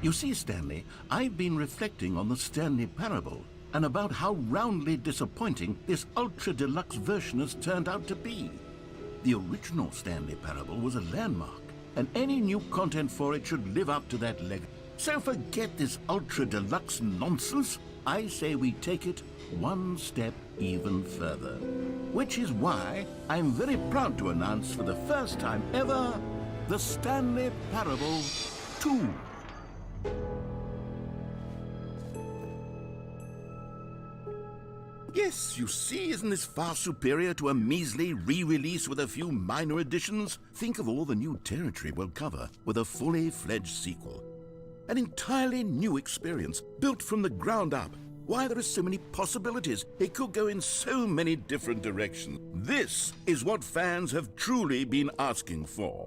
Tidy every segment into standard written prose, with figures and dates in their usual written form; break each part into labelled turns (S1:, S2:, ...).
S1: You see, Stanley, I've been reflecting on the Stanley Parable and about how roundly disappointing this Ultra Deluxe version has turned out to be. The original Stanley Parable was a landmark, and any new content for it should live up to that legacy. So forget this Ultra Deluxe nonsense. I say we take it one step even further. Which is why I'm very proud to announce for the first time ever, the Stanley Parable 2. Yes, you see, isn't this far superior to a measly re-release with a few minor additions? Think of all the new territory we'll cover with a fully fledged sequel. An entirely new experience, built from the ground up. Why, there are so many possibilities. It could go in so many different directions. This is what fans have truly been asking for.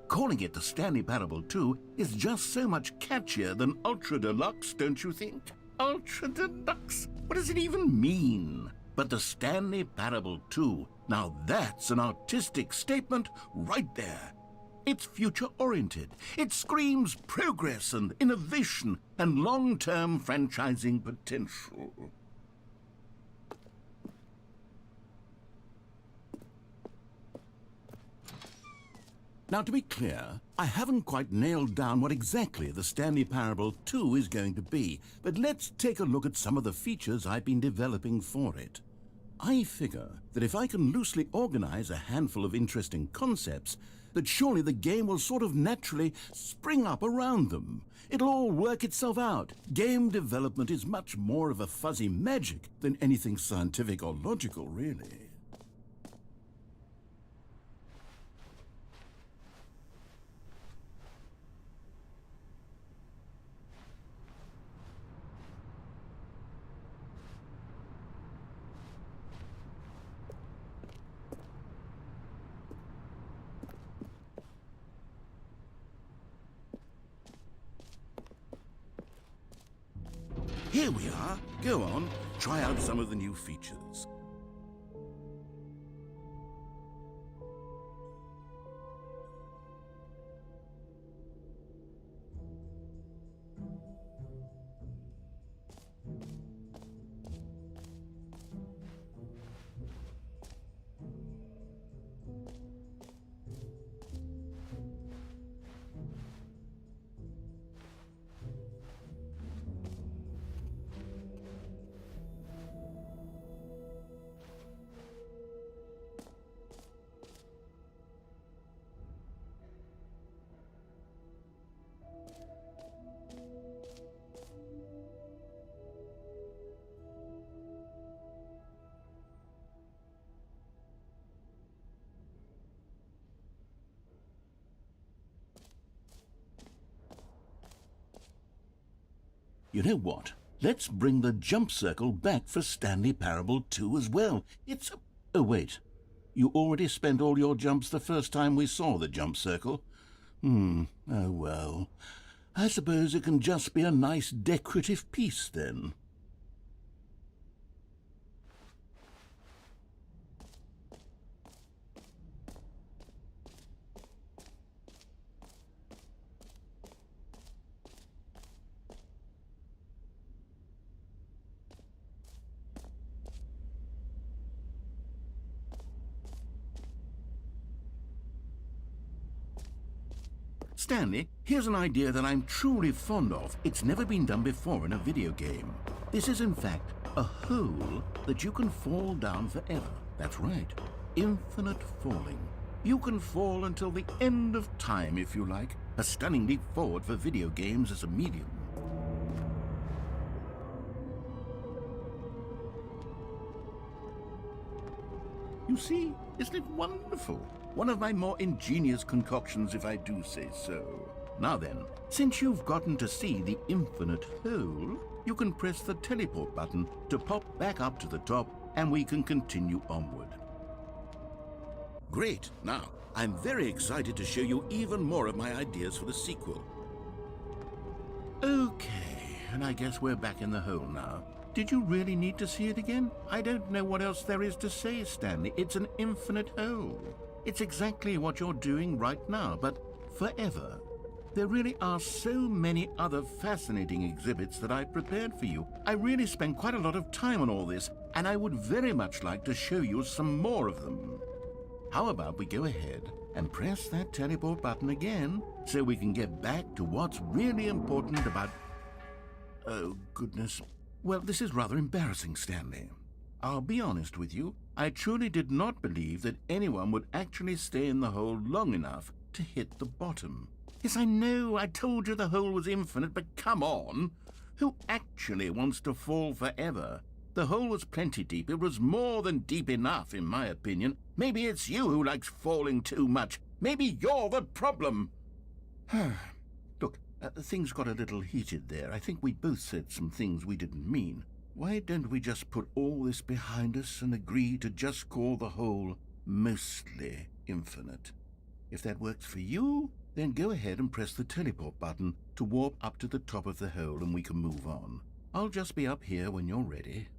S1: Calling it the Stanley Parable 2 is just so much catchier than Ultra Deluxe, don't you think? Ultra Deluxe? What does it even mean? But the Stanley Parable 2, now that's an artistic statement right there. It's future-oriented. It screams progress and innovation and long-term franchising potential. Now, to be clear, I haven't quite nailed down what exactly the Stanley Parable 2 is going to be, but let's take a look at some of the features I've been developing for it. I figure that if I can loosely organize a handful of interesting concepts, that surely the game will sort of naturally spring up around them. It'll all work itself out. Game development is much more of a fuzzy magic than anything scientific or logical, really. Here we are. Go on, try out some of the new features. You know what? Let's bring the jump circle back for Stanley Parable 2 as well. It's a... Oh, wait. You already spent all your jumps the first time we saw the jump circle? Oh well. I suppose it can just be a nice decorative piece then. Stanley, here's an idea that I'm truly fond of. It's never been done before in a video game. This is, in fact, a hole that you can fall down forever. That's right. Infinite falling. You can fall until the end of time, if you like. A stunning leap forward for video games as a medium. You see, isn't it wonderful? One of my more ingenious concoctions, if I do say so. Now then, since you've gotten to see the infinite hole, you can press the teleport button to pop back up to the top, and we can continue onward. Great! Now, I'm very excited to show you even more of my ideas for the sequel. Okay, and I guess we're back in the hole now. Did you really need to see it again? I don't know what else there is to say, Stanley. It's an infinite hole. It's exactly what you're doing right now, but forever. There really are so many other fascinating exhibits that I've prepared for you. I really spent quite a lot of time on all this, and I would very much like to show you some more of them. How about we go ahead and press that teleport button again so we can get back to what's really important about... Oh, goodness. Well, this is rather embarrassing, Stanley. I'll be honest with you. I truly did not believe that anyone would actually stay in the hole long enough to hit the bottom. Yes, I know, I told you the hole was infinite, but come on. Who actually wants to fall forever? The hole was plenty deep. It was more than deep enough, in my opinion. Maybe it's you who likes falling too much. Maybe you're the problem. Look, things got a little heated there. I think we both said some things we didn't mean. Why don't we just put all this behind us and agree to just call the hole mostly infinite? If that works for you, then go ahead and press the teleport button to warp up to the top of the hole and we can move on. I'll just be up here when you're ready.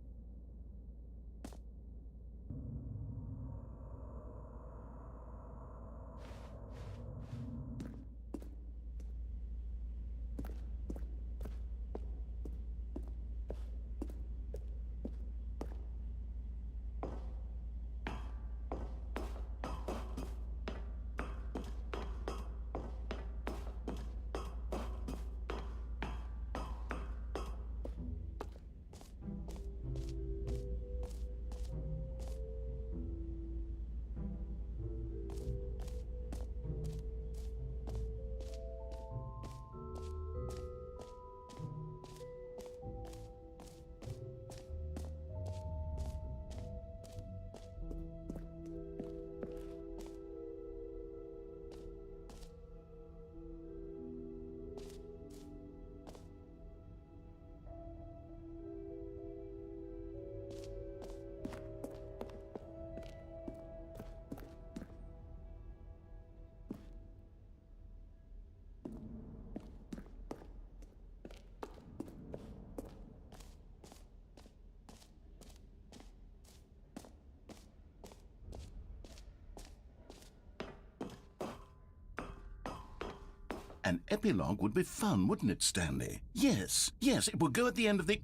S1: An epilogue would be fun, wouldn't it, Stanley? Yes, it will go at the end of the,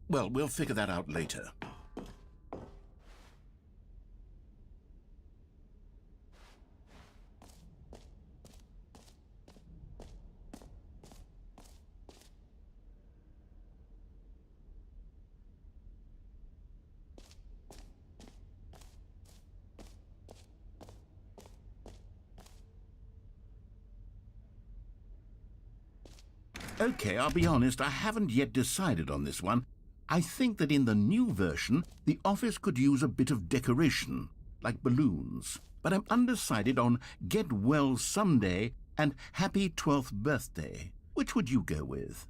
S1: well, we'll figure that out later. Okay, I'll be honest, I haven't yet decided on this one. I think that in the new version, the office could use a bit of decoration, like balloons. But I'm undecided on Get Well Someday and Happy 12th Birthday. Which would you go with?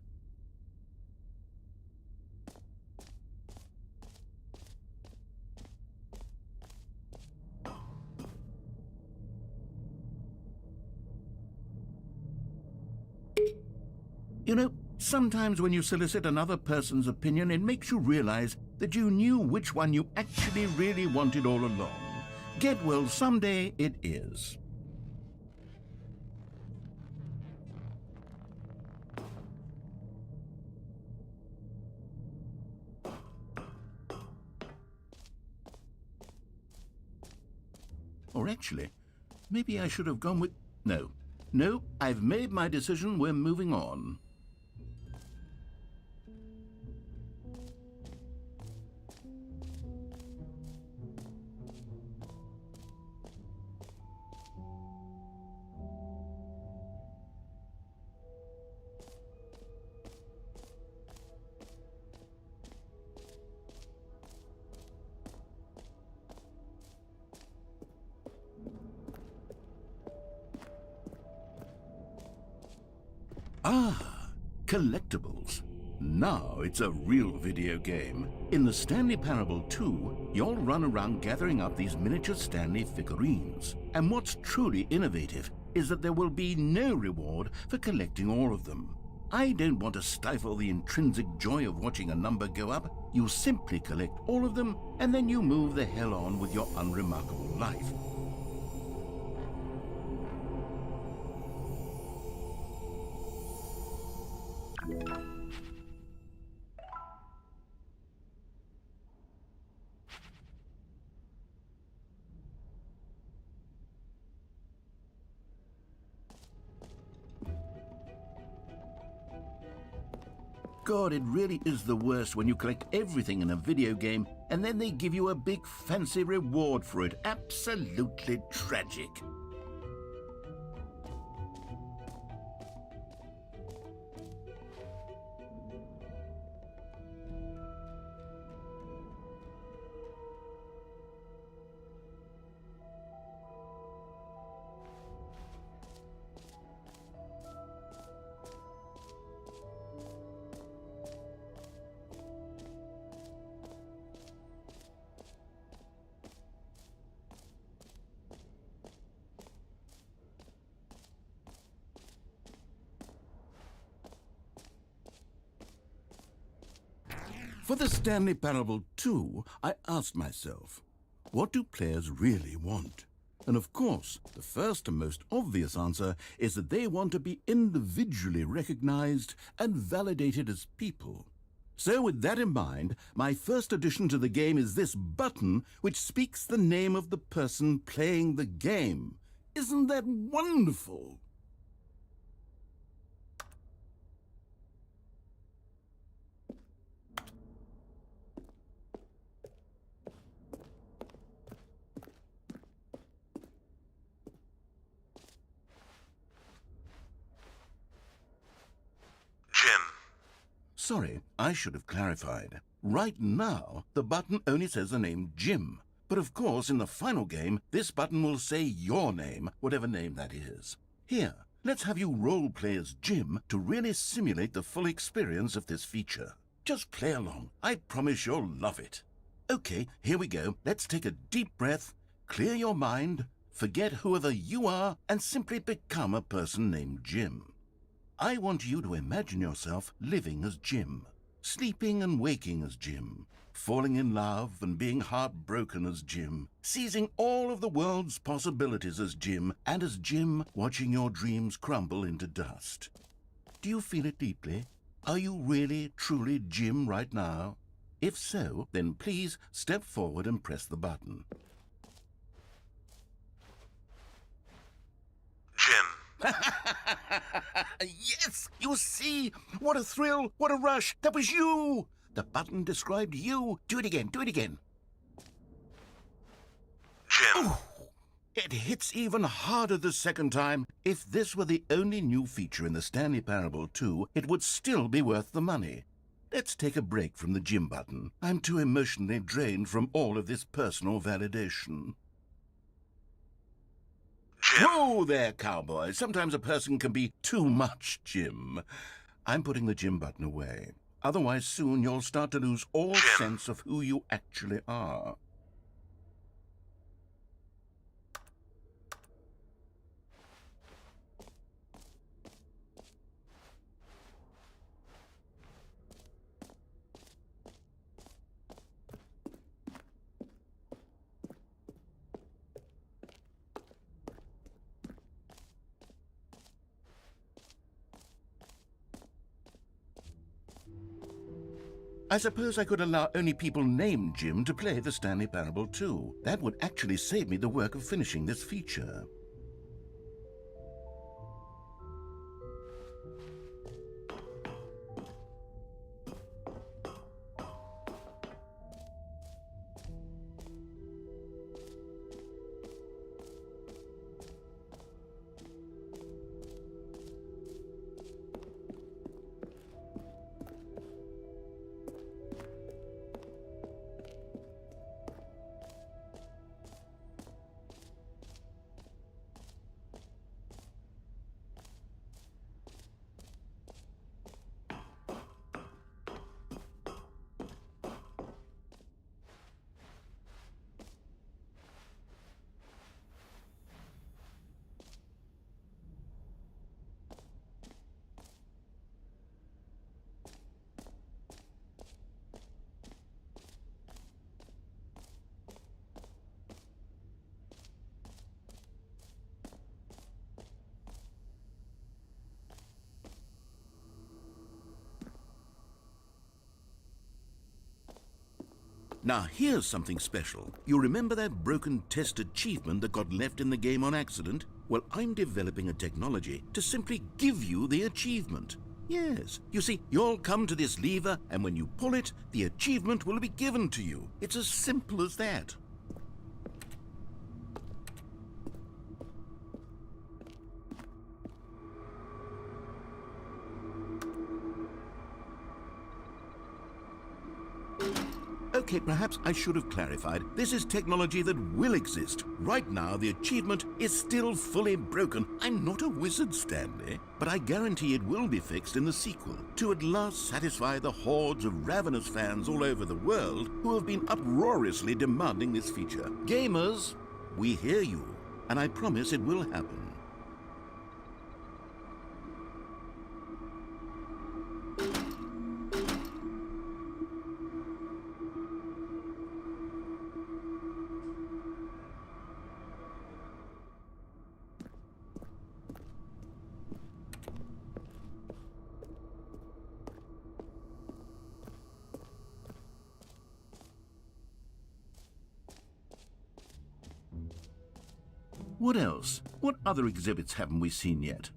S1: You know, sometimes when you solicit another person's opinion, it makes you realize that you knew which one you actually really wanted all along. Get well someday it is. Or actually, maybe I should have gone with... No, I've made my decision. We're moving on. Ah, collectibles. Now it's a real video game. In the Stanley Parable 2, you'll run around gathering up these miniature Stanley figurines. And what's truly innovative is that there will be no reward for collecting all of them. I don't want to stifle the intrinsic joy of watching a number go up. You simply collect all of them, and then you move the hell on with your unremarkable life. God, it really is the worst when you collect everything in a video game and then they give you a big fancy reward for it. Absolutely tragic. For the Stanley Parable 2, I asked myself, what do players really want? And of course, the first and most obvious answer is that they want to be individually recognized and validated as people. So with that in mind, my first addition to the game is this button which speaks the name of the person playing the game. Isn't that wonderful?
S2: Jim.
S1: Sorry, I should have clarified. Right now, the button only says the name Jim. But of course, in the final game, this button will say your name, whatever name that is. Here, let's have you role-play as Jim to really simulate the full experience of this feature. Just play along. I promise you'll love it. Okay, here we go. Let's take a deep breath, clear your mind, forget whoever you are, and simply become a person named Jim. I want you to imagine yourself living as Jim, sleeping and waking as Jim, falling in love and being heartbroken as Jim, seizing all of the world's possibilities as Jim, and as Jim watching your dreams crumble into dust. Do you feel it deeply? Are you really, truly Jim right now? If so, then please step forward and press the button.
S2: Jim.
S1: Yes! You see? What a thrill! What a rush! That was you! The button described you. Do it again. Do it again.
S2: Jim.
S1: Ooh, it hits even harder the second time. If this were the only new feature in the Stanley Parable 2, it would still be worth the money. Let's take a break from the Jim button. I'm too emotionally drained from all of this personal validation.
S2: Jim.
S1: Whoa there, cowboy. Sometimes a person can be too much Jim. I'm putting the Jim button away. Otherwise, soon you'll start to lose all sense of who you actually are. I suppose I could allow only people named Jim to play the Stanley Parable 2. That would actually save me the work of finishing this feature. Now here's something special. You remember that broken test achievement that got left in the game on accident? Well, I'm developing a technology to simply give you the achievement. Yes. You see, you'll come to this lever, and when you pull it, the achievement will be given to you. It's as simple as that. Okay, perhaps I should have clarified. This is technology that will exist. Right now, the achievement is still fully broken. I'm not a wizard, Stanley, but I guarantee it will be fixed in the sequel to at last satisfy the hordes of ravenous fans all over the world who have been uproariously demanding this feature. Gamers, we hear you, and I promise it will happen. What else? What other exhibits haven't we seen yet?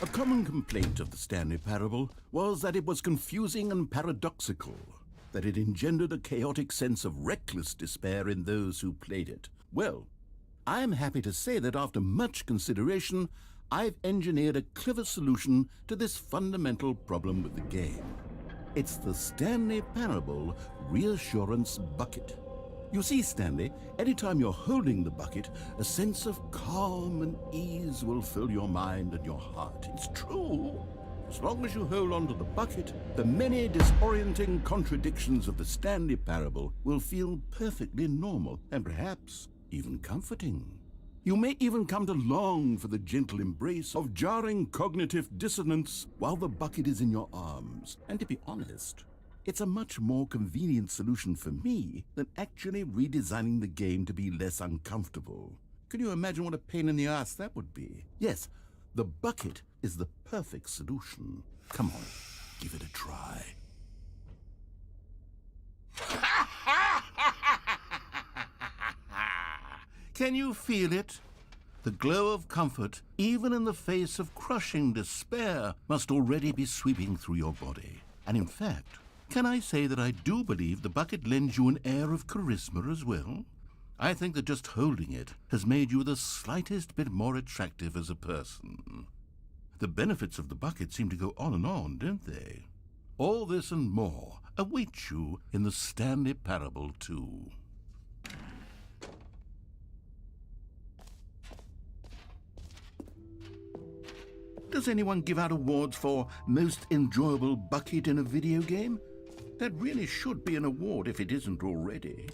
S1: A common complaint of the Stanley Parable was that it was confusing and paradoxical, that it engendered a chaotic sense of reckless despair in those who played it. Well, I'm happy to say that after much consideration, I've engineered a clever solution to this fundamental problem with the game. It's the Stanley Parable Reassurance Bucket. You see, Stanley, anytime you're holding the bucket, a sense of calm and ease will fill your mind and your heart. It's true. As long as you hold on to the bucket, the many disorienting contradictions of the Stanley Parable will feel perfectly normal and perhaps even comforting. You may even come to long for the gentle embrace of jarring cognitive dissonance while the bucket is in your arms. And to be honest, it's a much more convenient solution for me than actually redesigning the game to be less uncomfortable. Can you imagine what a pain in the ass that would be? Yes, the bucket is the perfect solution. Come on, give it a try. Can you feel it? The glow of comfort, even in the face of crushing despair, must already be sweeping through your body. And in fact, can I say that I do believe the bucket lends you an air of charisma as well? I think that just holding it has made you the slightest bit more attractive as a person. The benefits of the bucket seem to go on, don't they? All this and more await you in the Stanley Parable 2. Does anyone give out awards for most enjoyable bucket in a video game? That really should be an award if it isn't already.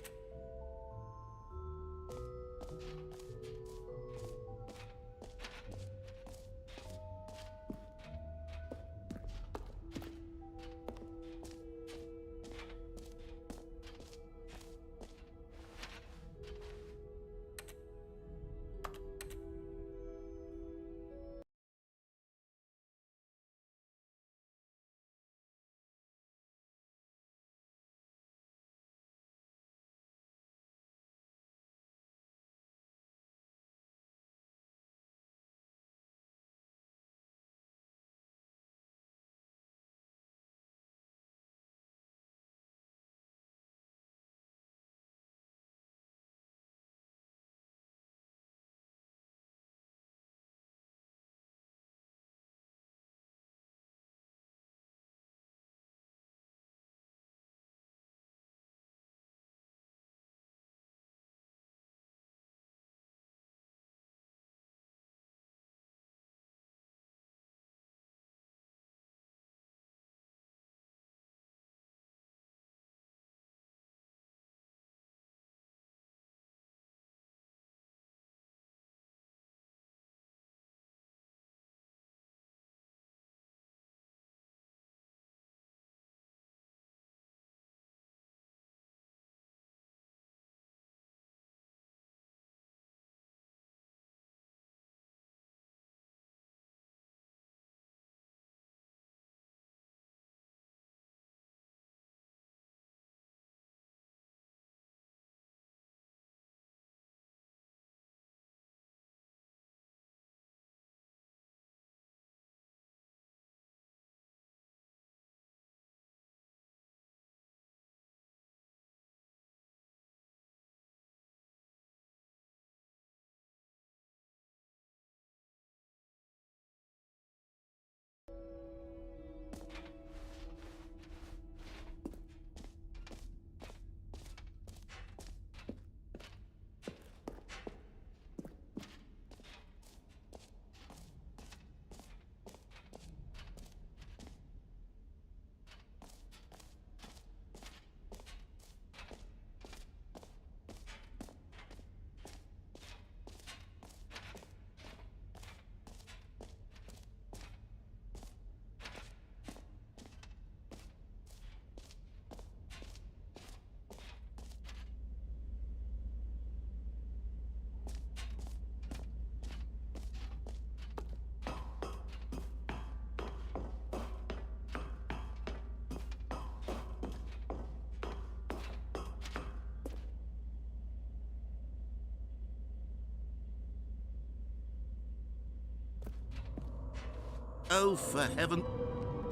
S1: Oh, for heaven...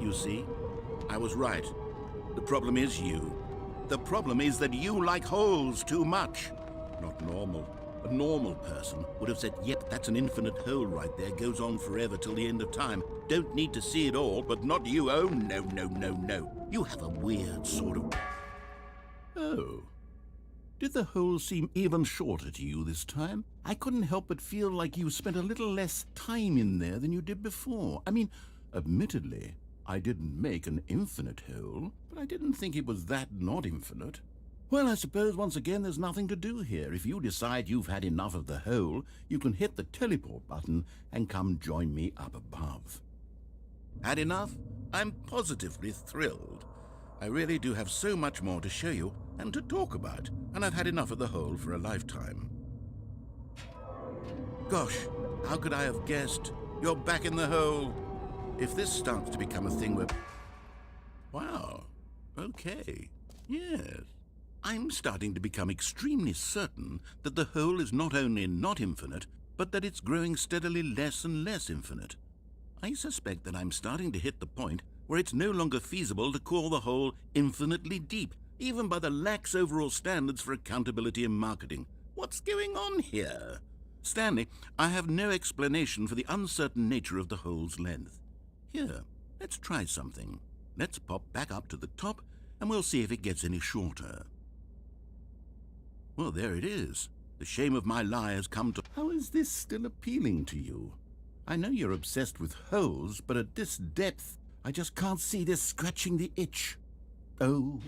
S1: You see, I was right. The problem is you. The problem is that you like holes too much. Not normal. A normal person would have said, yep, that's an infinite hole right there, goes on forever till the end of time. Don't need to see it all, but not you. Oh, no, no, no, no. You have a weird sort of... Oh. Did the hole seem even shorter to you this time? I couldn't help but feel like you spent a little less time in there than you did before. I mean, admittedly, I didn't make an infinite hole, but I didn't think it was that not infinite. Well, I suppose once again there's nothing to do here. If you decide you've had enough of the hole, you can hit the teleport button and come join me up above. Had enough? I'm positively thrilled. I really do have so much more to show you and to talk about, and I've had enough of the hole for a lifetime. Gosh, how could I have guessed? You're back in the hole. If this starts to become a thing where... Wow, okay, yes. I'm starting to become extremely certain that the hole is not only not infinite, but that it's growing steadily less and less infinite. I suspect that I'm starting to hit the point where it's no longer feasible to call the hole infinitely deep, even by the lax overall standards for accountability in marketing. What's going on here? Stanley, I have no explanation for the uncertain nature of the hole's length. Here, let's try something. Let's pop back up to the top, and we'll see if it gets any shorter. Well, there it is. The shame of my lie has come to... How is this still appealing to you? I know you're obsessed with holes, but at this depth, I just can't see this scratching the itch. Oh,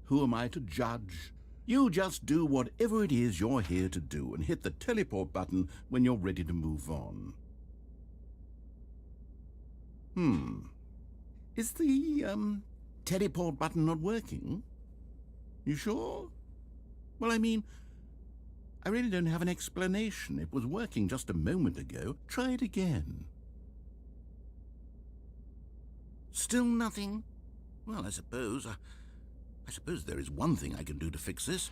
S1: who am I to judge? You just do whatever it is you're here to do and hit the teleport button when you're ready to move on. Is the, teleport button not working? You sure? Well, I mean, I really don't have an explanation. It was working just a moment ago. Try it again. Still nothing? Well, I suppose there is one thing I can do to fix this.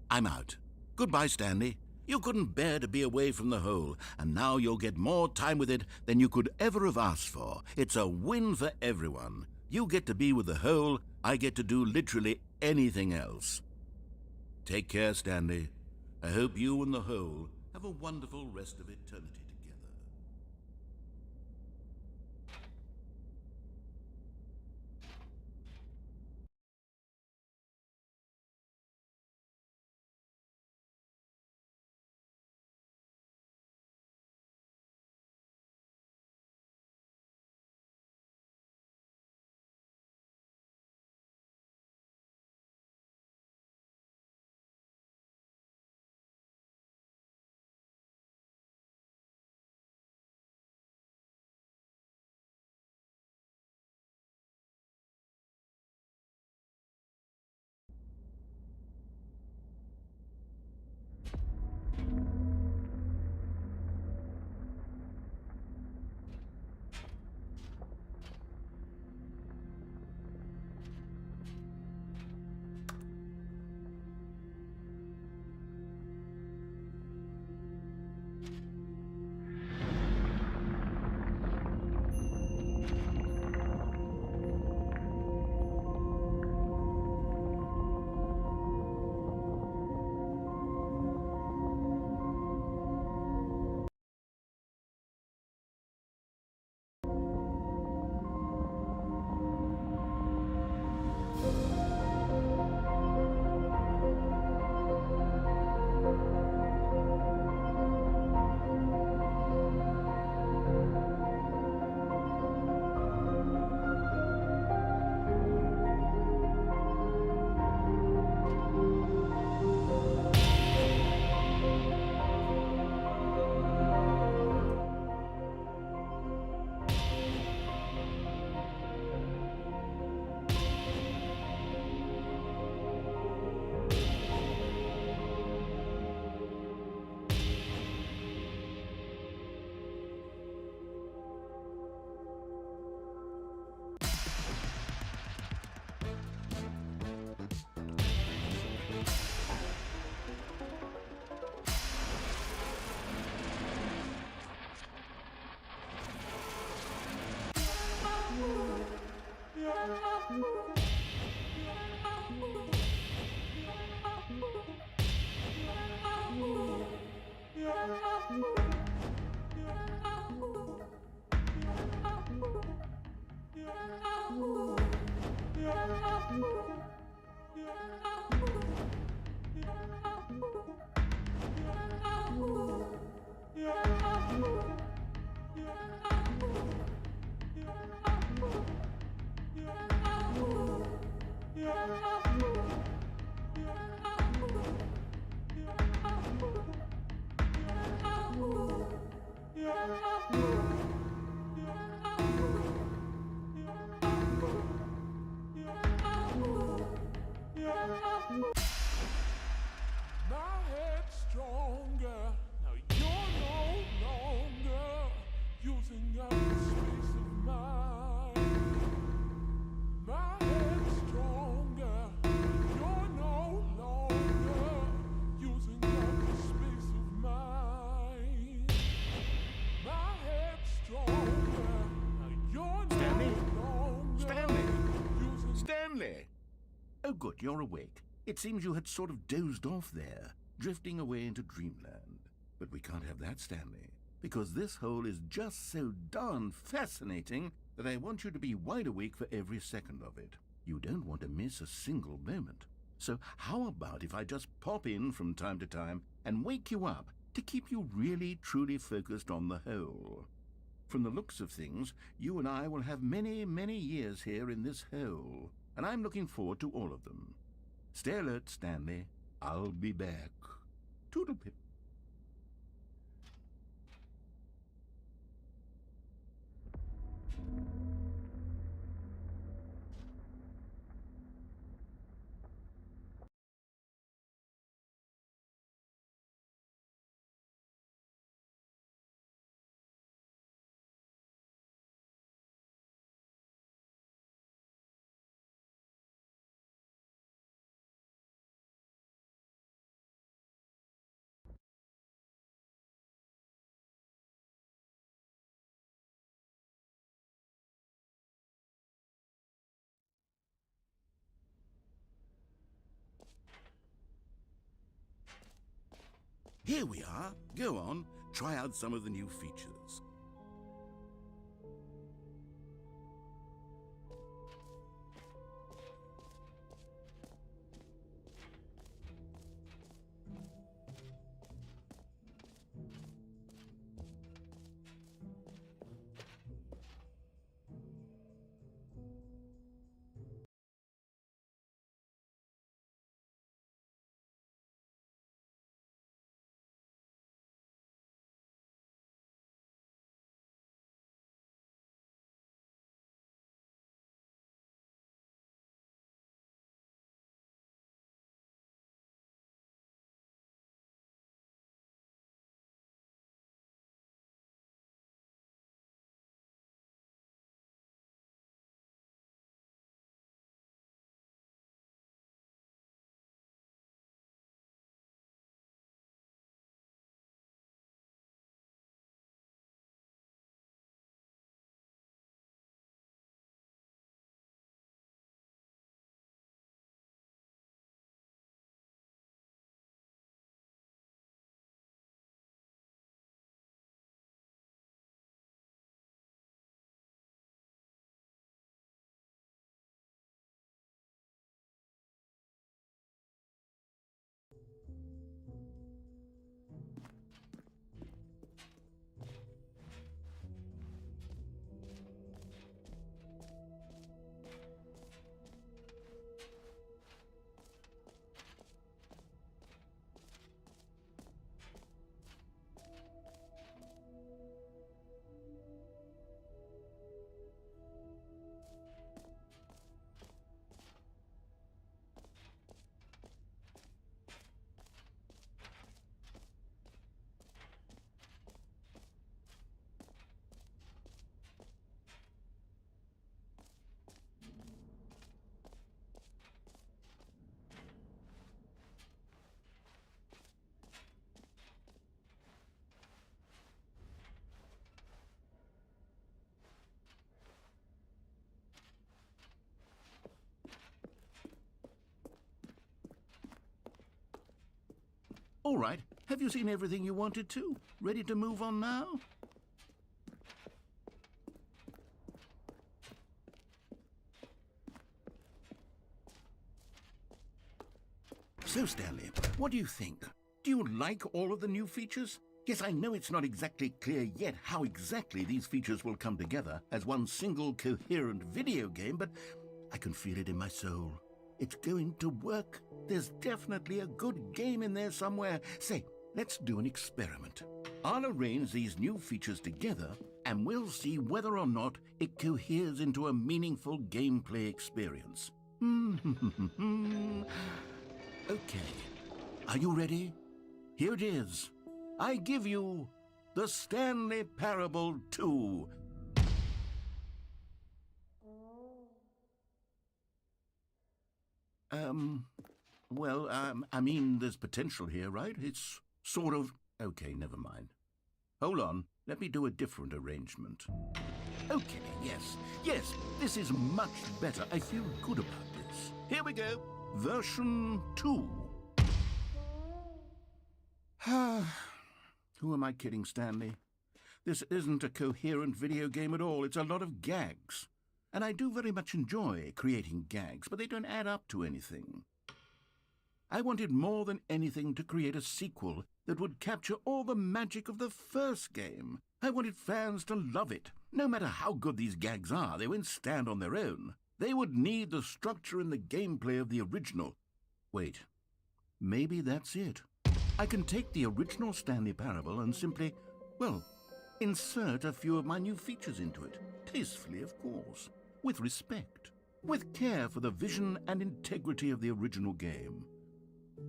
S1: I'm out. Goodbye, Stanley. You couldn't bear to be away from the hole, and now you'll get more time with it than you could ever have asked for. It's a win for everyone. You get to be with the hole, I get to do literally anything else. Take care, Stanley. I hope you and the hole have a wonderful rest of eternity.
S3: My head's stronger. Now you're no longer using up the space of mine. My head's stronger. You're no longer using up the space of mine. My head's stronger. Now you're
S1: Stanley?
S3: no longer
S1: Stanley?
S3: using.
S1: Stanley! Oh, good, you're awake. It seems you had sort of dozed off there, drifting away into dreamland. But we can't have that, Stanley, because this hole is just so darn fascinating that I want you to be wide awake for every second of it. You don't want to miss a single moment. So how about if I just pop in from time to time and wake you up to keep you really, truly focused on the hole? From the looks of things, you and I will have many, many years here in this hole, and I'm looking forward to all of them. Stay alert, Stanley. I'll be back. Toodle-pip. Here we are. Go on, try out some of the new features. All right, have you seen everything you wanted to? Ready to move on now? So, Stanley, what do you think? Do you like all of the new features? Yes, I know it's not exactly clear yet how exactly these features will come together as one single coherent video game, but I can feel it in my soul. It's going to work. There's definitely a good game in there somewhere. Say, let's do an experiment. I'll arrange these new features together, and we'll see whether or not it coheres into a meaningful gameplay experience. Okay, are you ready? Here it is. I give you the Stanley Parable 2. I mean, there's potential here, right? It's sort of... Okay, never mind. Hold on, let me do a different arrangement. Okay, yes, this is much better. I feel good about this. Here we go. Version 2. Who am I kidding, Stanley? This isn't a coherent video game at all. It's a lot of gags. And I do very much enjoy creating gags, but they don't add up to anything. I wanted more than anything to create a sequel that would capture all the magic of the first game. I wanted fans to love it. No matter how good these gags are, they won't stand on their own. They would need the structure and the gameplay of the original. Wait, maybe that's it. I can take the original Stanley Parable and simply, well, insert a few of my new features into it. Tastefully, of course. With respect. With care for the vision and integrity of the original game.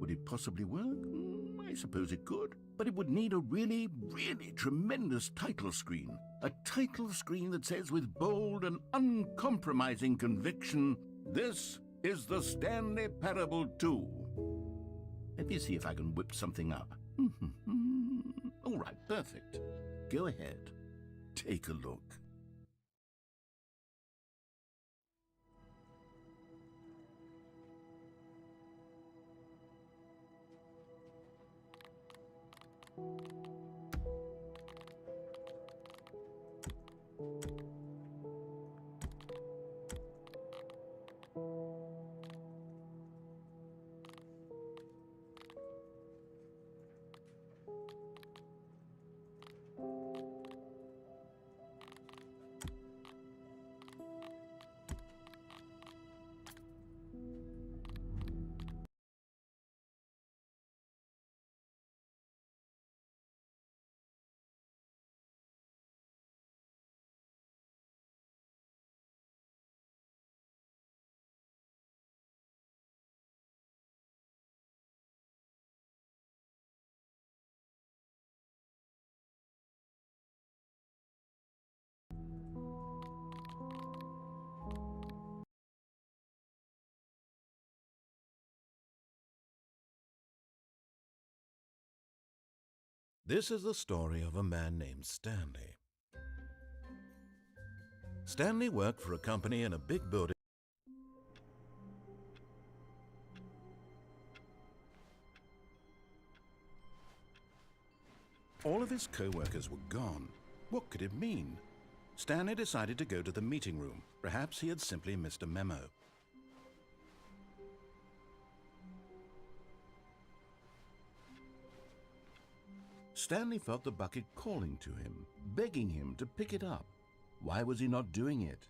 S1: Would it possibly work? I suppose it could. But it would need a really, really tremendous title screen. A title screen that says with bold and uncompromising conviction, "This is the Stanley Parable 2. Let me see if I can whip something up. All right, perfect. Go ahead. Take a look.
S4: This is the story of a man named Stanley. Stanley worked for a company in a big building. All of his co-workers were gone. What could it mean? Stanley decided to go to the meeting room. Perhaps he had simply missed a memo.
S1: Stanley felt the bucket calling to him, begging him to pick it up. Why was he not doing it?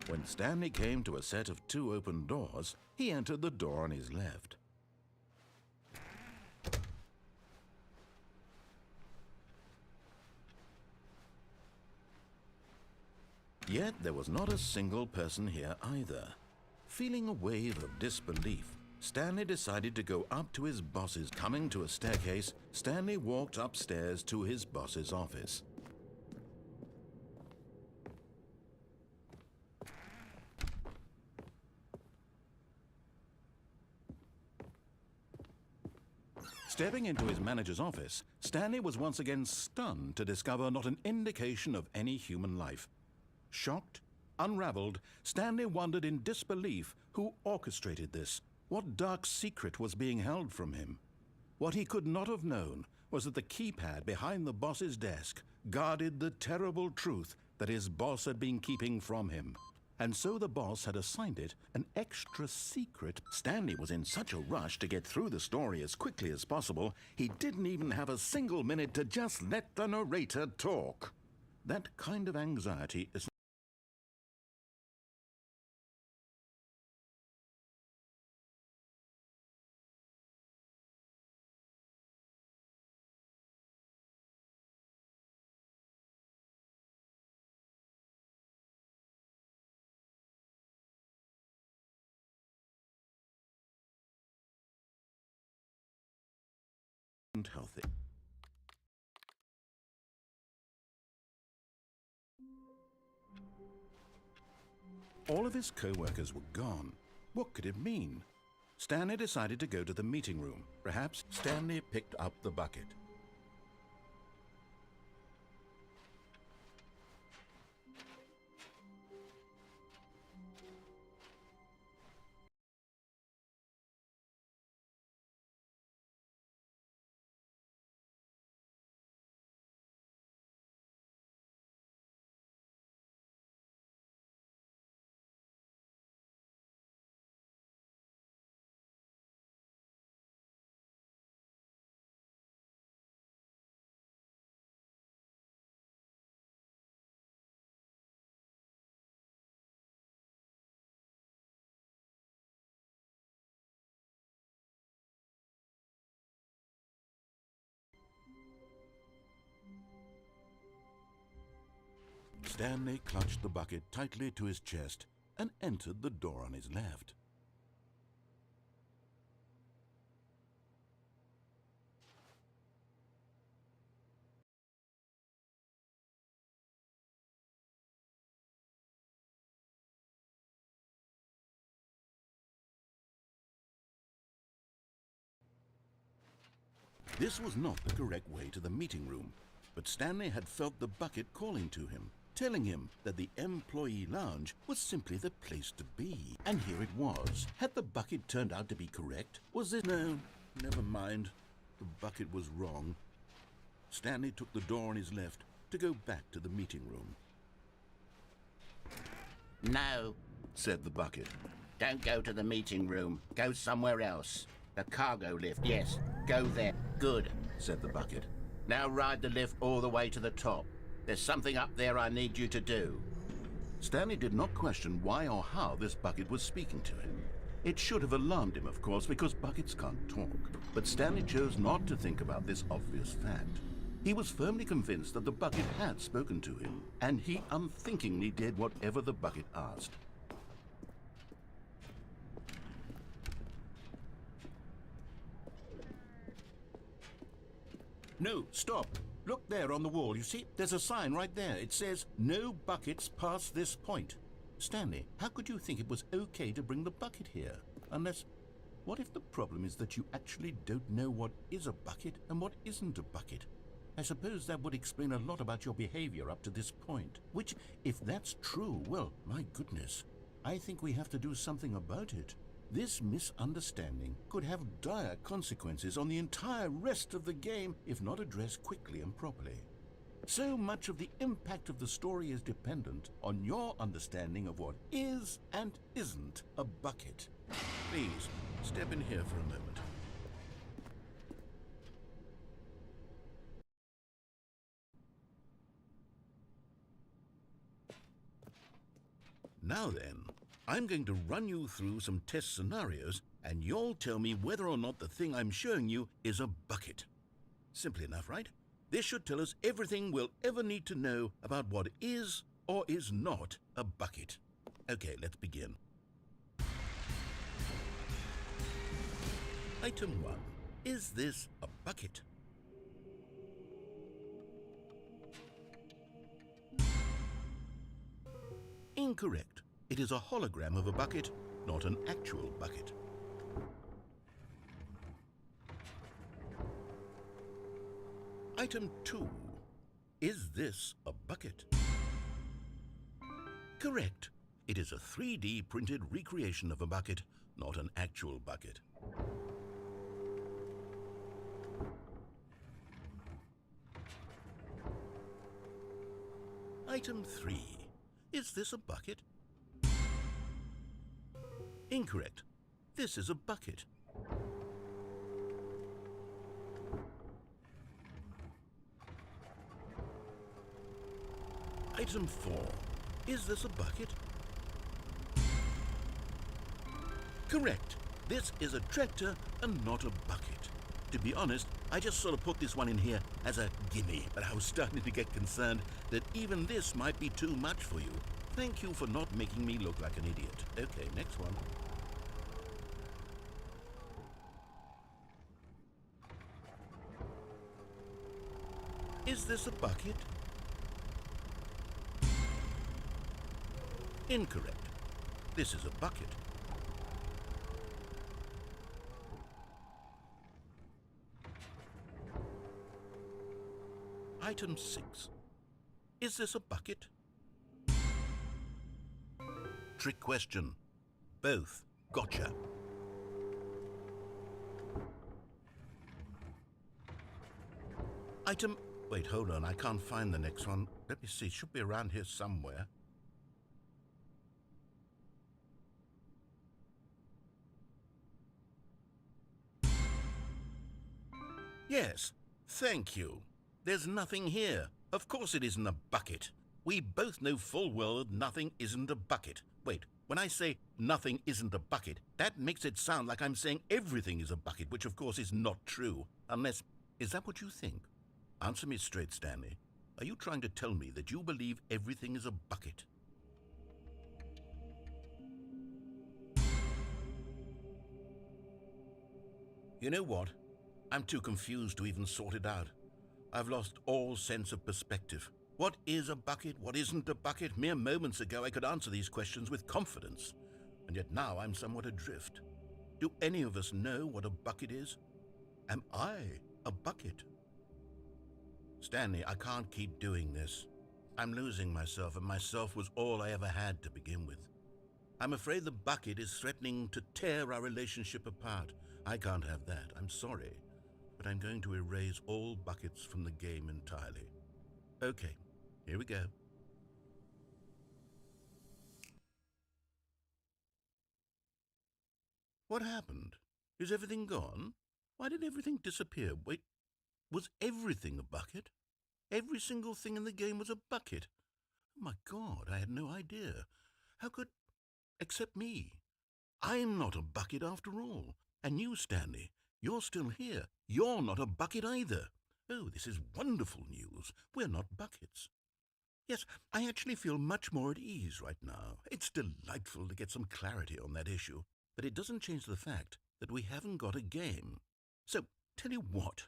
S4: When Stanley came to a set of 2 open doors, he entered the door on his left. Yet there was not a single person here either. Feeling a wave of disbelief, Stanley decided to go up to his boss's. Coming to a staircase, Stanley walked upstairs to his boss's office. Stepping into his manager's office, Stanley was once again stunned to discover not an indication of any human life. Shocked, unraveled, Stanley wondered in disbelief who orchestrated this. What dark secret was being held from him? What he could not have known was that the keypad behind the boss's desk guarded the terrible truth that his boss had been keeping from him. And so the boss had assigned it an extra secret. Stanley was in such a rush to get through the story as quickly as possible, he didn't even have a single minute to just let the narrator talk. That kind of anxiety is
S1: and healthy.
S4: All of his co-workers were gone. What could it mean? Stanley decided to go to the meeting room.
S1: Perhaps Stanley picked up the bucket. Stanley clutched the bucket tightly to his chest and entered the door on his left. This was not the correct way to the meeting room, but Stanley had felt the bucket calling to him, telling him that the employee lounge was simply the place to be. And here it was. Had the bucket turned out to be correct? Was it? No, never mind. The bucket was wrong. Stanley took the door on his left to go back to the meeting room.
S5: No,
S1: Said the bucket.
S5: don't go to the meeting room. Go somewhere else. The cargo lift, yes. Go there. Good.
S1: Said the bucket.
S5: Now ride the lift all the way to the top. There's something up there I need you to do.
S1: Stanley did not question why or how this bucket was speaking to him. It should have alarmed him, of course, because buckets can't talk. But Stanley chose not to think about this obvious fact. He was firmly convinced that the bucket had spoken to him, and he unthinkingly did whatever the bucket asked. No, stop. Look there on the wall, you see? There's a sign right there. It says, "No buckets past this point." Stanley, how could you think it was okay to bring the bucket here? Unless, what if the problem is that you actually don't know what is a bucket and what isn't a bucket? I suppose that would explain a lot about your behavior up to this point. Which, if that's true, well, my goodness, I think we have to do something about it. This misunderstanding could have dire consequences on the entire rest of the game if not addressed quickly and properly. So much of the impact of the story is dependent on your understanding of what is and isn't a bucket. Please, step in here for a moment. Now then, I'm going to run you through some test scenarios, and you'll tell me whether or not the thing I'm showing you is a bucket. Simple enough, right? This should tell us everything we'll ever need to know about what is or is not a bucket. Okay, let's begin. Item 1. Is this a bucket? Incorrect. It is a hologram of a bucket, not an actual bucket. Item 2. Is this a bucket? Correct. It is a 3D printed recreation of a bucket, not an actual bucket. Item 3. Is this a bucket? Incorrect. This is a bucket. Item 4. Is this a bucket? Correct. This is a tractor and not a bucket. To be honest, I just sort of put this one in here as a gimme, but I was starting to get concerned that even this might be too much for you. Thank you for not making me look like an idiot. Okay, next one. Is this a bucket? Incorrect. This is a bucket. Item 6. Is this a bucket? Trick question. Both. Gotcha. Item... Wait, hold on. I can't find the next one. Let me see. It should be around here somewhere. Yes. Thank you. There's nothing here. Of course it isn't a bucket. We both know full well that nothing isn't a bucket. Wait, when I say nothing isn't a bucket, that makes it sound like I'm saying everything is a bucket, which of course is not true. Unless... Is that what you think? Answer me straight, Stanley. Are you trying to tell me that you believe everything is a bucket? You know what? I'm too confused to even sort it out. I've lost all sense of perspective. What is a bucket? What isn't a bucket? Mere moments ago I could answer these questions with confidence, and yet now I'm somewhat adrift. Do any of us know what a bucket is? Am I a bucket? Stanley, I can't keep doing this. I'm losing myself, and myself was all I ever had to begin with. I'm afraid the bucket is threatening to tear our relationship apart. I can't have that. I'm sorry. But I'm going to erase all buckets from the game entirely. Okay, here we go. What happened? Is everything gone? Why did everything disappear? Wait, was everything a bucket? Every single thing in the game was a bucket. Oh my God, I had no idea. How could... Except me. I'm not a bucket after all. And you, Stanley, you're still here. You're not a bucket either. Oh, this is wonderful news. We're not buckets. Yes, I actually feel much more at ease right now. It's delightful to get some clarity on that issue. But it doesn't change the fact that we haven't got a game. So, tell you what,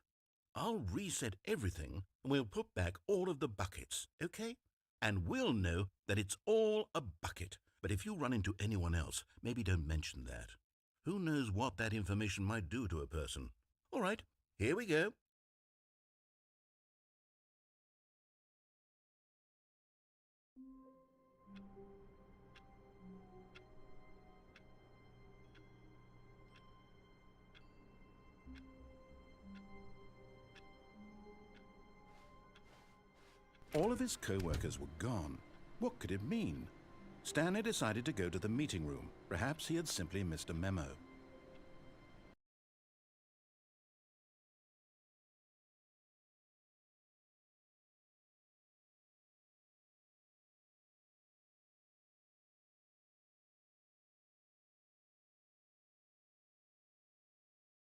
S1: I'll reset everything and we'll put back all of the buckets, okay? And we'll know that it's all a bucket. But if you run into anyone else, maybe don't mention that. Who knows what that information might do to a person? All right, here we go.
S4: All of his co-workers were gone. What could it mean? Stanley decided to go to the meeting room. Perhaps he had simply missed a memo.